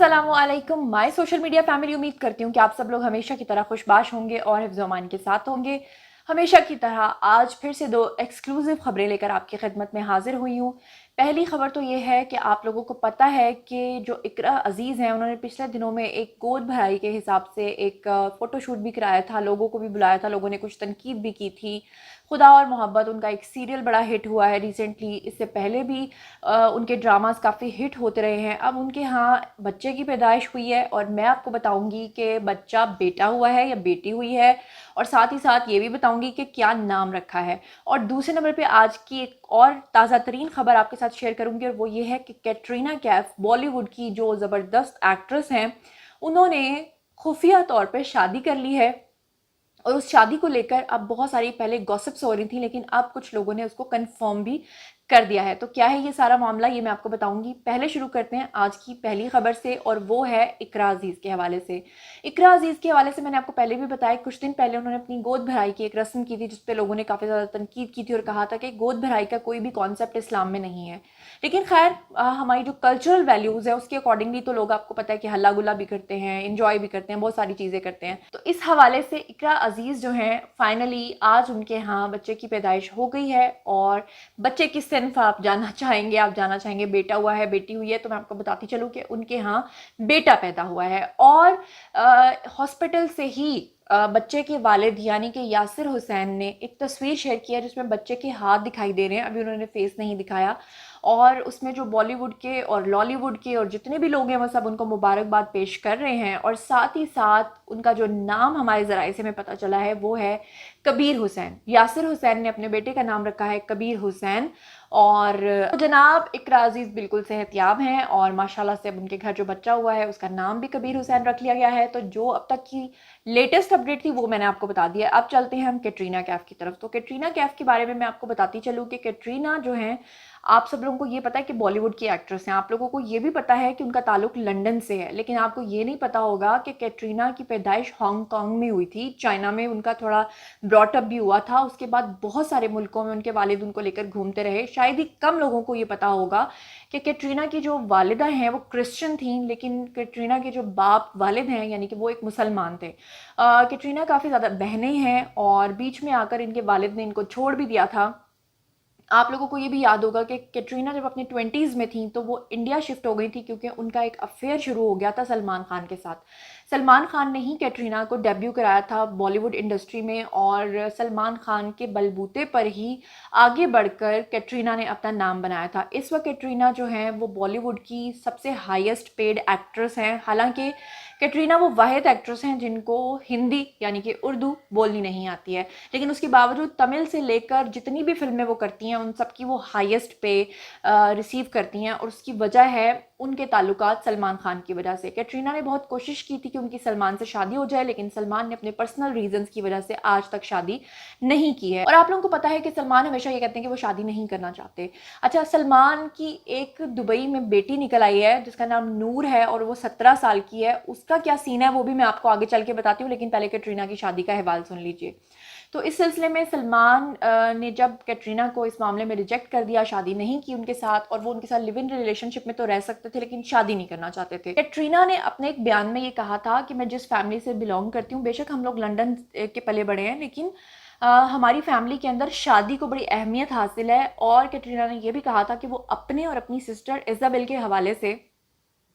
अस्सलामुअलैकुम my social media family. उम्मीद करती हूँ कि आप सब लोग हमेशा की तरह खुशबाश होंगे और हिफ्ज़ अमान के साथ होंगे। हमेशा की तरह आज फिर से दो एक्सक्लूसिव खबरें लेकर आपकी खिदमत में हाजिर हुई हूँ। पहली खबर तो ये है कि आप लोगों को पता है कि जो इकरा अजीज़ हैं उन्होंने पिछले दिनों में एक गोद भराई के हिसाब से एक फ़ोटोशूट भी कराया था, लोगों को भी बुलाया था, लोगों ने कुछ तनकीद भी की थी। खुदा और मोहब्बत उनका एक सीरियल बड़ा हिट हुआ है रिसेंटली। इससे पहले भी उनके ड्रामास काफ़ी हिट होते रहे हैं। अब उनके यहाँ बच्चे की पैदाइश हुई है और मैं आपको बताऊंगी कि बच्चा बेटा हुआ है या बेटी हुई है, और साथ ही साथ ये भी बताऊंगी कि क्या नाम रखा है। और दूसरे नंबर पे आज की एक और ताज़ा तरीन खबर आपके साथ शेयर करूंगी, और वो ये है कि कैटरीना कैफ बॉलीवुड की जो ज़बरदस्त एक्ट्रेस हैं, उन्होंने खुफिया तौर पे शादी कर ली है। और उस शादी को लेकर अब बहुत सारी पहले गॉसिप्स हो रही थी, लेकिन अब कुछ लोगों ने उसको कंफर्म भी कर दिया है। तो क्या है ये सारा मामला, ये मैं आपको बताऊंगी। पहले शुरू करते हैं आज की पहली खबर से, और वो है इकरा अजीज़ के हवाले से। इकरा अजीज़ के हवाले से मैंने आपको पहले भी बताया, कुछ दिन पहले उन्होंने अपनी गोद भराई की एक रस्म की थी, जिसपे लोगों ने काफ़ी ज़्यादा तनकीद की थी और कहा था कि गोद भराई का कोई भी कॉन्सेप्ट इस्लाम में नहीं है। लेकिन खैर हमारी जो कल्चरल वैल्यूज़ है उसके अकॉर्डिंगली तो लोग, आपको पता है कि हल्ला गुल्ला भी करते हैं, इंजॉय भी करते हैं, बहुत सारी चीज़ें करते हैं। तो इस हवाले से इकरा अजीज़ जो हैं, फाइनली आज उनके यहाँ बच्चे की पैदाइश हो गई है। और बच्चे की सिन्फ आप जानना चाहेंगे, आप जानना चाहेंगे बेटा हुआ है बेटी हुई है, तो मैं आपको बताती चलूँ कि उनके यहाँ बेटा पैदा हुआ है। और हॉस्पिटल से ही बच्चे के वालिद यानी कि यासिर हुसैन ने एक तस्वीर शेयर किया जिसमें बच्चे के हाथ दिखाई दे रहे हैं, अभी उन्होंने फेस नहीं दिखाया। और उसमें जो बॉलीवुड के और लॉलीवुड के और जितने भी लोग हैं वो सब उनको मुबारकबाद पेश कर रहे हैं। और साथ ही साथ उनका जो नाम हमारे ज़राए से में पता चला है वो है कबीर हुसैन। यासिर हुसैन ने अपने बेटे का नाम रखा है कबीर हुसैन। और जनाब इकरा अजीज़ बिल्कुल सेहतयाब हैं और माशाल्लाह से अब उनके घर जो बच्चा हुआ है उसका नाम भी कबीर हुसैन रख लिया गया है। तो जो अब तक की लेटेस्ट अपडेट थी वो मैंने आपको बता दिया। अब चलते हैं हम कैटरीना कैफ की तरफ। तो कैटरीना कैफ के बारे में मैं आपको बताती चलूँ कि कैटरीना जो है, आप सब लोगों को ये पता है कि बॉलीवुड की एक्ट्रेस हैं, आप लोगों को ये भी पता है कि उनका ताल्लुक लंदन से है, लेकिन आपको ये नहीं पता होगा कि कैटरीना की पैदाइश हांगकांग में हुई थी, चाइना में उनका थोड़ा ब्रॉटअप भी हुआ था। उसके बाद बहुत सारे मुल्कों में उनके वालिद उनको लेकर घूमते रहे। शायद ही कम लोगों को ये पता होगा कि कैटरीना की जो वालिदा हैं वो क्रिश्चियन थी, लेकिन कैटरीना के जो बाप वालिद हैं यानी कि वो एक मुसलमान थे। कैटरीना काफ़ी ज़्यादा बहनें हैं और बीच में आकर इनके वालिद ने इनको छोड़ भी दिया था। आप लोगों को ये भी याद होगा कि कैटरीना जब अपने 20s में थी तो वो इंडिया शिफ्ट हो गई थी, क्योंकि उनका एक अफेयर शुरू हो गया था सलमान खान के साथ। सलमान खान ने ही कैटरीना को डेब्यू कराया था बॉलीवुड इंडस्ट्री में, और सलमान खान के बलबूते पर ही आगे बढ़कर कैटरीना ने अपना नाम बनाया था। इस वक्त कैटरीना जो है वो बॉलीवुड की सबसे हाईएस्ट पेड एक्ट्रेस हैं। हालांकि कैटरीना वो वाहिद एक्ट्रेस हैं जिनको हिंदी यानी कि उर्दू बोलनी नहीं आती है, लेकिन उसके बावजूद तमिल से लेकर जितनी भी फिल्में वो करती हैं उन सब की वो हाईएस्ट पे रिसीव करती हैं। और उसकी वजह है उनके ताल्लुकात सलमान खान की वजह से। कैटरीना ने बहुत कोशिश की थी कि उनकी सलमान से शादी हो जाए, लेकिन सलमान ने अपने पर्सनल रीजंस की वजह से आज तक शादी नहीं की है। और आप लोगों को पता है कि सलमान हमेशा ये कहते हैं कि वो शादी नहीं करना चाहते। अच्छा, सलमान की एक दुबई में बेटी निकल आई है जिसका नाम नूर है और वो 17 साल की है। उसका क्या सीन है वो भी मैं आपको आगे चल के बताती हूँ, लेकिन पहले कैटरीना की शादी का हवाल सुन लीजिए। तो इस सिलसिले में सलमान ने जब कैटरीना को इस मामले में रिजेक्ट कर दिया, शादी नहीं की उनके साथ, और वो उनके साथ लिव इन रिलेशनशिप में तो रह सकते थे लेकिन शादी नहीं करना चाहते थे। कैटरीना ने अपने एक बयान में ये कहा था कि मैं जिस फैमिली से बिलोंग करती हूँ, बेशक हम लोग लंदन के पले बड़े हैं, लेकिन हमारी फैमिली के अंदर शादी को बड़ी अहमियत हासिल है। और कैटरीना ने यह भी कहा था कि वो अपने और अपनी सिस्टर इजाबेल के हवाले से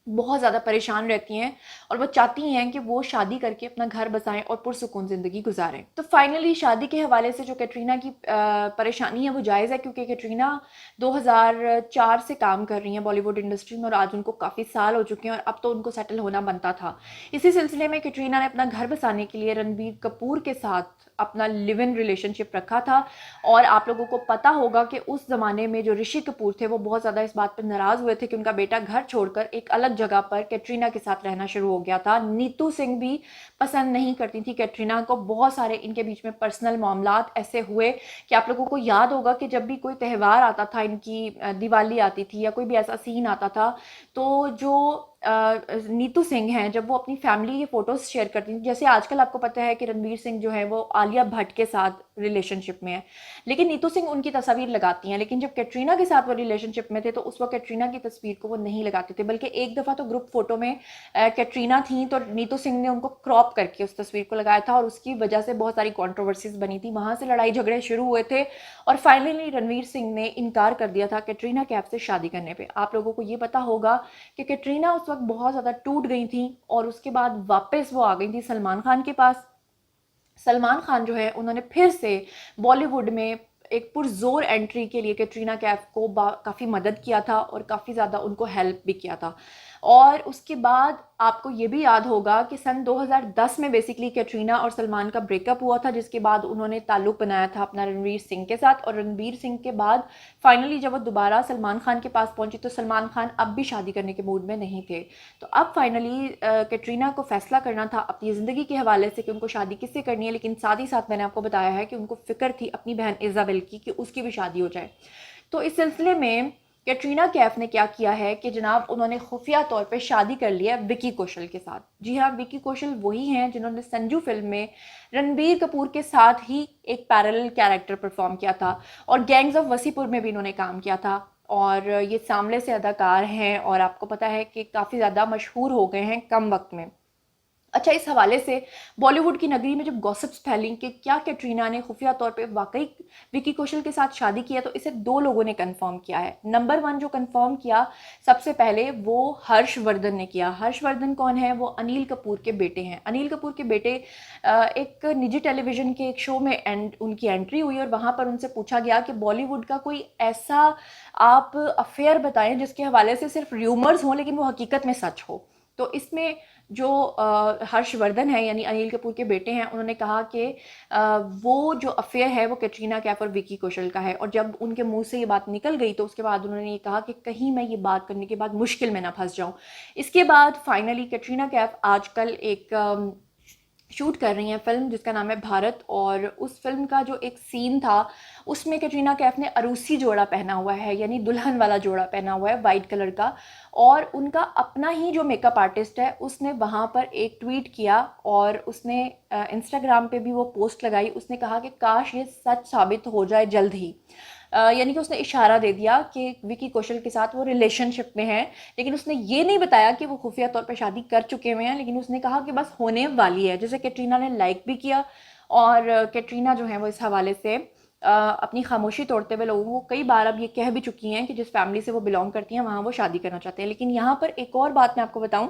बहुत ज़्यादा परेशान रहती हैं और वो चाहती हैं कि वो शादी करके अपना घर बसाएं और पुरसुकून ज़िंदगी गुजारें। तो फाइनली शादी के हवाले से जो कैटरीना की परेशानी है वो जायज़ है, क्योंकि कैटरीना 2004 से काम कर रही हैं बॉलीवुड इंडस्ट्री में और आज उनको काफ़ी साल हो चुके हैं और अब तो उनको सेटल होना बनता था। इसी सिलसिले में कैटरीना ने अपना घर बसाने के लिए रणबीर कपूर के साथ अपना लिव इन रिलेशनशिप रखा था। और आप लोगों को पता होगा कि उस ज़माने में जो ऋषि कपूर थे वो बहुत ज़्यादा इस बात पर नाराज़ हुए थे कि उनका बेटा घर छोड़कर एक अलग जगह पर कैटरीना के साथ रहना शुरू हो गया था। नीतू सिंह भी पसंद नहीं करती थी कैटरीना को। बहुत सारे इनके बीच में पर्सनल मामलात ऐसे हुए कि आप लोगों को याद होगा कि जब भी कोई त्यौहार आता था, इनकी दिवाली आती थी या कोई भी ऐसा सीन आता था, तो जो नीतू सिंह हैं, जब वो अपनी फैमिली की फ़ोटोज़ शेयर करती थी, जैसे आजकल आपको पता है कि रणवीर सिंह जो है वो आलिया भट्ट के साथ रिलेशनशिप में है, लेकिन नीतू सिंह उनकी तस्वीर लगाती हैं। लेकिन जब कैटरीना के साथ वो रिलेशनशिप में थे तो उस वक्त कैटरीना की तस्वीर को वो नहीं लगाते थे, बल्कि एक दफ़ा तो ग्रुप फ़ोटो में कैटरीना थी तो नीतू सिंह ने उनको क्रॉप करके उस तस्वीर को लगाया था और उसकी वजह से बहुत सारी कॉन्ट्रोवर्सीज बनी थी, वहाँ से लड़ाई झगड़े शुरू हुए थे और फाइनली रणवीर सिंह ने इनकार कर दिया था कैटरीना कैफ से शादी करने पर। आप लोगों को ये पता होगा कि कैटरीना उस वक्त बहुत ज़्यादा टूट गई थी और उसके बाद वापस वो आ गई थी सलमान खान के पास। सलमान खान जो है उन्होंने फिर से बॉलीवुड में एक पुरजोर एंट्री के लिए कैटरीना कैफ को काफ़ी मदद किया था और काफ़ी ज़्यादा उनको हेल्प भी किया था। और उसके बाद आपको ये भी याद होगा कि सन 2010 में बेसिकली कैटरीना और सलमान का ब्रेकअप हुआ था, जिसके बाद उन्होंने ताल्लुक़ बनाया था अपना रणवीर सिंह के साथ। और रणवीर सिंह के बाद फाइनली जब वो दोबारा सलमान खान के पास पहुंची तो सलमान खान अब भी शादी करने के मूड में नहीं थे। तो अब फाइनली कैटरीना को फैसला करना था अपनी ज़िंदगी के हवाले से कि उनको शादी किससे करनी है, लेकिन साथ ही साथ मैंने आपको बताया है कि उनको फ़िक्र थी अपनी बहन इज़ाबेल की कि उसकी भी शादी हो जाए। तो इस सिलसिले में कैटरीना कैफ ने क्या किया है कि जनाब उन्होंने खुफिया तौर पे शादी कर लिया विकी कौशल के साथ। जी हाँ, विकी कौशल वही हैं जिन्होंने संजू फिल्म में रणबीर कपूर के साथ ही एक पैरेलल कैरेक्टर परफॉर्म किया था और गैंग्स ऑफ वसीपुर में भी इन्होंने काम किया था। और ये सामने से अदाकार हैं और आपको पता है कि काफ़ी ज़्यादा मशहूर हो गए हैं कम वक्त में। अच्छा, इस हवाले से बॉलीवुड की नगरी में जब गॉसिप्स फैली कि क्या कैटरीना ने खुफिया तौर पे वाकई विकी कौशल के साथ शादी किया, तो इसे दो लोगों ने कंफर्म किया है। नंबर 1 जो कंफर्म किया सबसे पहले वो हर्षवर्धन ने किया। हर्षवर्धन कौन है? वो अनिल कपूर के बेटे हैं। अनिल कपूर के बेटे एक निजी टेलीविज़न के एक शो में उनकी एंट्री हुई और वहाँ पर उनसे पूछा गया कि बॉलीवुड का कोई ऐसा आप अफेयर बताएं जिसके हवाले से सिर्फ र्यूमर्स हों लेकिन वो हकीकत में सच हो। तो इसमें जो हर्षवर्धन है यानी अनिल कपूर के बेटे हैं, उन्होंने कहा कि वो जो अफेयर है वो कैटरीना कैफ और विकी कौशल का है। और जब उनके मुंह से ये बात निकल गई तो उसके बाद उन्होंने ये कहा कि कहीं मैं ये बात करने के बाद मुश्किल में ना फंस जाऊं। इसके बाद फाइनली कैटरीना कैफ आजकल एक शूट कर रही हैं फ़िल्म जिसका नाम है भारत, और उस फिल्म का जो एक सीन था उसमें कैटरीना कैफ ने अरूसी जोड़ा पहना हुआ है, यानी दुल्हन वाला जोड़ा पहना हुआ है वाइट कलर का। और उनका अपना ही जो मेकअप आर्टिस्ट है उसने वहाँ पर एक ट्वीट किया और उसने इंस्टाग्राम पे भी वो पोस्ट लगाई। उसने कहा कि काश ये सच साबित हो जाए जल्द ही। यानी कि उसने इशारा दे दिया कि विकी कौशल के साथ वो रिलेशनशिप में है, लेकिन उसने ये नहीं बताया कि वो खुफिया तौर पे शादी कर चुके हुए हैं, लेकिन उसने कहा कि बस होने वाली है, जिसे कैटरीना ने लाइक भी किया। और कैटरीना जो है वो इस हवाले से अपनी खामोशी तोड़ते हुए लोगों को कई बार अब ये कह भी चुकी हैं कि जिस फैमिली से वो बिलोंग करती हैं वहाँ वो शादी करना चाहते हैं। लेकिन यहाँ पर एक और बात मैं आपको बताऊँ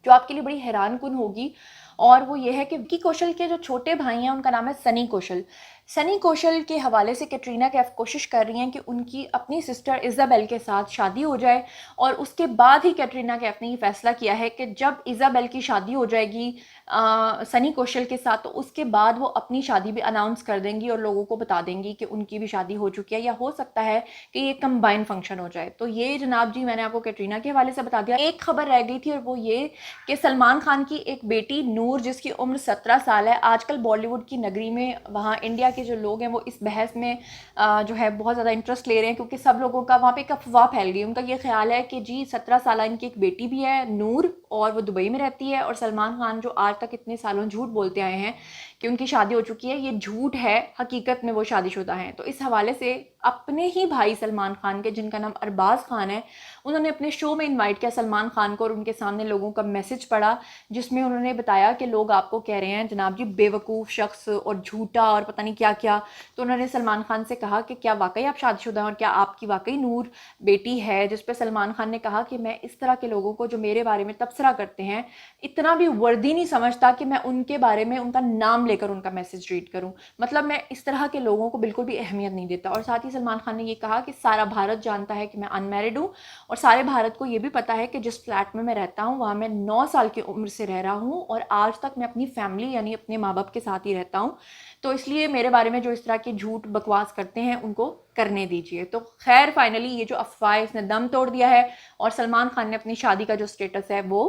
जो आपके लिए बड़ी हैरान कुन होगी, और वो ये है कि विकी कौशल के जो छोटे भाई हैं उनका नाम है सनी कौशल। सनी कौशल के हवाले से कैटरीना कैफ कोशिश कर रही हैं कि उनकी अपनी सिस्टर इज़ाबेल के साथ शादी हो जाए, और उसके बाद ही कैटरीना कैफ ने ये फैसला किया है कि जब इज़ाबेल की शादी हो जाएगी सनी कौशल के साथ, तो उसके बाद वो अपनी शादी भी अनाउंस कर देंगी और लोगों को बता देंगी कि उनकी भी शादी हो चुकी है, या हो सकता है कि ये कंबाइन फंक्शन हो जाए। तो ये जनाब जी मैंने आपको कैटरीना के हवाले से बता दिया। एक खबर रह गई थी और वो ये कि सलमान खान की एक बेटी नूर, जिसकी उम्र 17 साल है, आजकल बॉलीवुड की नगरी में वहाँ इंडिया के जो लोग हैं वो इस बहस में जो है बहुत ज़्यादा इंटरेस्ट ले रहे हैं, क्योंकि सब लोगों का वहाँ पे एक अफवाह फैल गई। उनका ये ख्याल है कि जी 17 साल इनकी एक बेटी भी है नूर, और वो दुबई में रहती है, और सलमान खान जो आज तक इतने सालों झूठ बोलते आए हैं कि उनकी शादी हो चुकी है, ये झूठ है, हकीकत में वो शादीशुदा हैं। तो इस हवाले से अपने ही भाई सलमान खान के, जिनका नाम अरबाज खान है, उन्होंने अपने शो में इनवाइट किया सलमान खान को और उनके सामने लोगों का मैसेज पढ़ा, जिसमें उन्होंने बताया कि लोग आपको कह रहे हैं जनाब जी बेवकूफ़ शख्स और झूठा और पता नहीं क्या क्या। तो उन्होंने सलमान खान से कहा कि क्या वाकई आप शादीशुदा हैं और क्या आपकी वाकई नूर बेटी है, जिस पर सलमान खान ने कहा कि मैं इस तरह के लोगों को जो मेरे बारे में तबसरा करते हैं इतना भी वर्दी नहीं समझता कि मैं उनके बारे में उनका नाम लेकर उनका मैसेज रीड करूं। मतलब मैं इस तरह के लोगों को बिल्कुल भी अहमियत नहीं देता। और साथ ही सलमान खान ने ये कहा कि सारा भारत जानता है कि मैं अनमैरिड हूँ, और सारे भारत को ये भी पता है कि जिस फ्लैट में मैं रहता हूँ वहाँ मैं 9 साल की उम्र से रह रहा हूँ और आज तक मैं अपनी फैमिली यानी अपने माँ बाप के साथ ही रहता हूँ। तो इसलिए मेरे बारे में जो इस तरह के झूठ बकवास करते हैं उनको करने दीजिए। तो खैर फाइनली ये जो अफवाह इसने दम तोड़ दिया है और सलमान खान ने अपनी शादी का जो स्टेटस है वो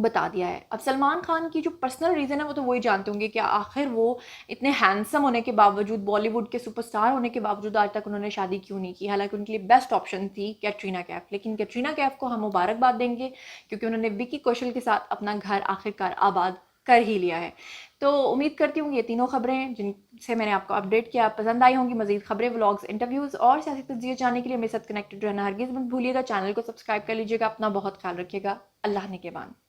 बता दिया है। अब सलमान खान की जो पर्सनल रीज़न है वो तो वही जानते होंगे कि आखिर वो इतने हैंडसम होने के बावजूद, बॉलीवुड के सुपरस्टार होने के बावजूद आज तक उन्होंने शादी क्यों नहीं की। हालांकि उनके लिए बेस्ट ऑप्शन थी कैटरीना कैफ, लेकिन कैटरीना कैफ को हम मुबारकबाद देंगे क्योंकि उन्होंने विकी कौशल के साथ अपना घर आखिरकार आबाद कर ही लिया है। तो उम्मीद करती हूँ ये तीनों खबरें जिनसे मैंने आपको अपडेट किया पसंद आई होंगी। मजीद खबरें, व्लॉग्स, इंटरव्यूज़ और सियासी तज्जिए जानने के लिए मेरे साथ कनेक्टेड रहना हरगिज़ मत भूलिएगा। चैनल को सब्सक्राइब कर लीजिएगा। अपना बहुत ख्याल रखिएगा। अल्लाह ने के बाद।